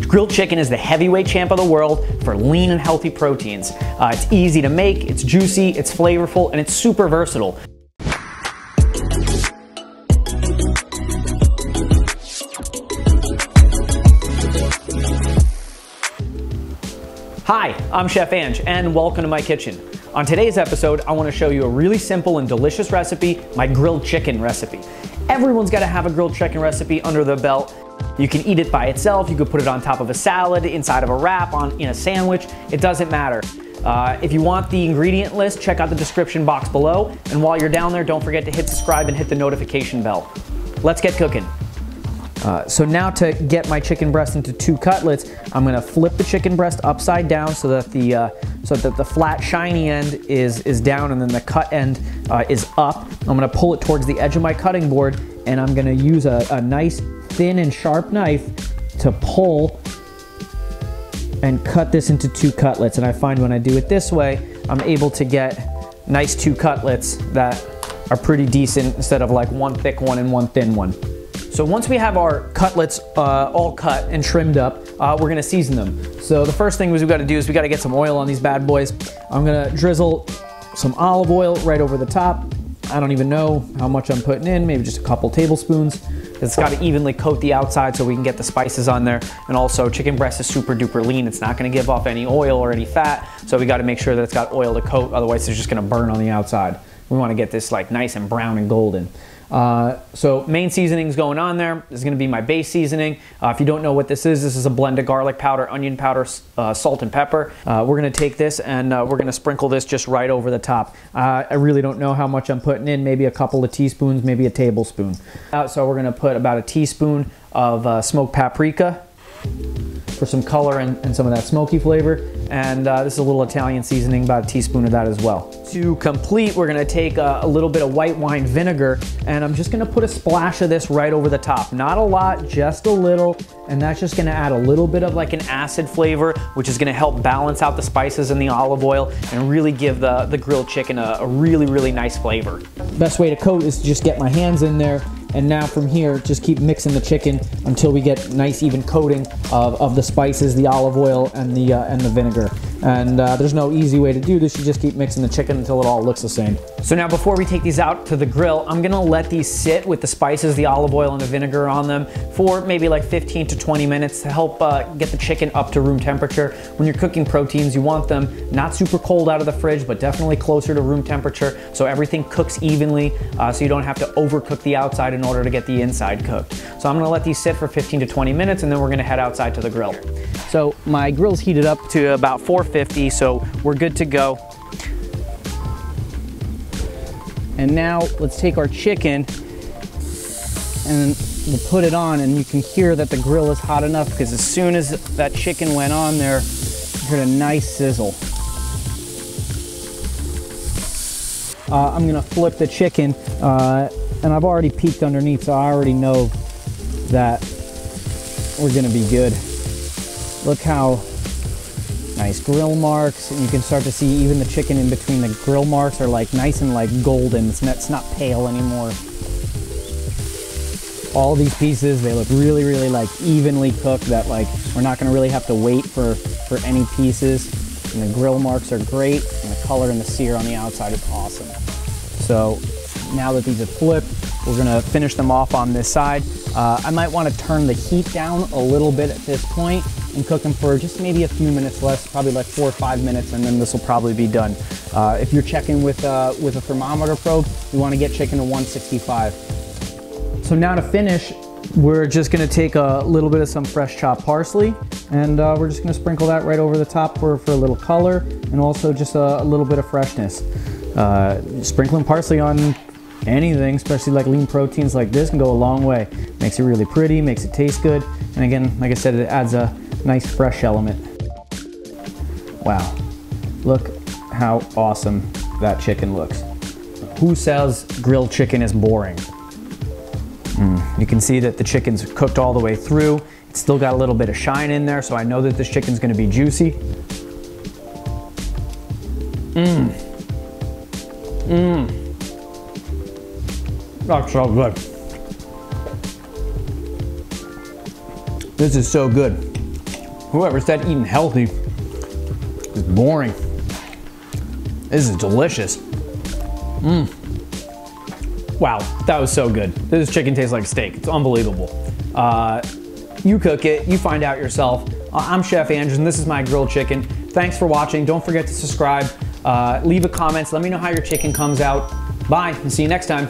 Grilled chicken is the heavyweight champ of the world for lean and healthy proteins. It's easy to make, it's juicy, it's flavorful, and it's super versatile. Hi, I'm Chef Ange, and welcome to my kitchen. On today's episode, I want to show you a really simple and delicious recipe, my grilled chicken recipe. Everyone's got to have a grilled chicken recipe under their belt. You can eat it by itself, you could put it on top of a salad, inside of a wrap, in a sandwich, it doesn't matter. If you want the ingredient list, check out the description box below, and while you're down there, don't forget to hit subscribe and hit the notification bell. Let's get cooking. So now to get my chicken breast into 2 cutlets, I'm gonna flip the chicken breast upside down so that the flat shiny end is down and then the cut end is up. I'm gonna pull it towards the edge of my cutting board, and I'm gonna use a nice thin and sharp knife to pull and cut this into 2 cutlets. And I find when I do it this way, I'm able to get nice 2 cutlets that are pretty decent instead of like one thick one and one thin one. So once we have our cutlets all cut and trimmed up, we're gonna season them. So the first thing we've got to do is we got to get some oil on these bad boys. I'm gonna drizzle some olive oil right over the top. I don't even know how much I'm putting in, maybe just a couple tablespoons. It's got to evenly coat the outside so we can get the spices on there. And also, chicken breast is super duper lean. It's not gonna give off any oil or any fat, so we got to make sure that it's got oil to coat, otherwise it's just gonna burn on the outside. We want to get this like nice and brown and golden. So main seasoning's going on there. This is going to be my base seasoning. If you don't know what this is a blend of garlic powder, onion powder, salt and pepper. We're going to take this and we're going to sprinkle this just right over the top. I really don't know how much I'm putting in, maybe a couple of teaspoons, maybe a tablespoon. So we're going to put about a teaspoon of smoked paprika for some color and some of that smoky flavor. And this is a little Italian seasoning, about a teaspoon of that as well. To complete, we're gonna take a little bit of white wine vinegar, and I'm just gonna put a splash of this right over the top. Not a lot, just a little, and that's just gonna add a little bit of like an acid flavor, which is gonna help balance out the spices in the olive oil and really give the grilled chicken a really, really nice flavor. Best way to coat is to just get my hands in there, and now from here, just keep mixing the chicken until we get nice even coating of the spices, the olive oil, and the vinegar. And there's no easy way to do this. You just keep mixing the chicken until it all looks the same. So now before we take these out to the grill, I'm gonna let these sit with the spices, the olive oil, and the vinegar on them for maybe like 15 to 20 minutes to help get the chicken up to room temperature. When you're cooking proteins, you want them not super cold out of the fridge, but definitely closer to room temperature so everything cooks evenly, so you don't have to overcook the outside in order to get the inside cooked. So I'm gonna let these sit for 15 to 20 minutes, and then we're gonna head outside to the grill. So my grill's heated up to about 450, so we're good to go. And now let's take our chicken and we'll put it on, and you can hear that the grill is hot enough because as soon as that chicken went on there, you heard a nice sizzle. I'm gonna flip the chicken, and I've already peeked underneath, so I already know that we're gonna be good. Look how nice grill marks, and you can start to see even the chicken in between the grill marks are like nice and like golden. It's not pale anymore. All these pieces, they look really, really like evenly cooked, that like we're not gonna really have to wait for any pieces. And the grill marks are great, and the color and the sear on the outside is awesome. So now that these have flipped, we're gonna finish them off on this side. I might wanna turn the heat down a little bit at this point and cook them for just maybe a few minutes less, probably like 4 or 5 minutes, and then this will probably be done. If you're checking with a thermometer probe, you wanna get chicken to 165. So now to finish, we're just gonna take a little bit of some fresh chopped parsley, and we're just gonna sprinkle that right over the top for a little color, and also just a little bit of freshness. Sprinkling parsley on anything, especially like lean proteins like this, can go a long way. Makes it really pretty, makes it taste good, and again, like I said, it adds a nice fresh element. Wow, look how awesome that chicken looks. Who says grilled chicken is boring? You can see that the chicken's cooked all the way through. It's still got a little bit of shine in there, so I know that this chicken's gonna be juicy. That's so good. This is so good. Whoever said eating healthy is boring. This is delicious. Wow, that was so good. This chicken tastes like steak. It's unbelievable. You cook it, you find out yourself. I'm Chef Andrews, and this is my grilled chicken. Thanks for watching. Don't forget to subscribe. Leave a comment. Let me know how your chicken comes out. Bye, and see you next time.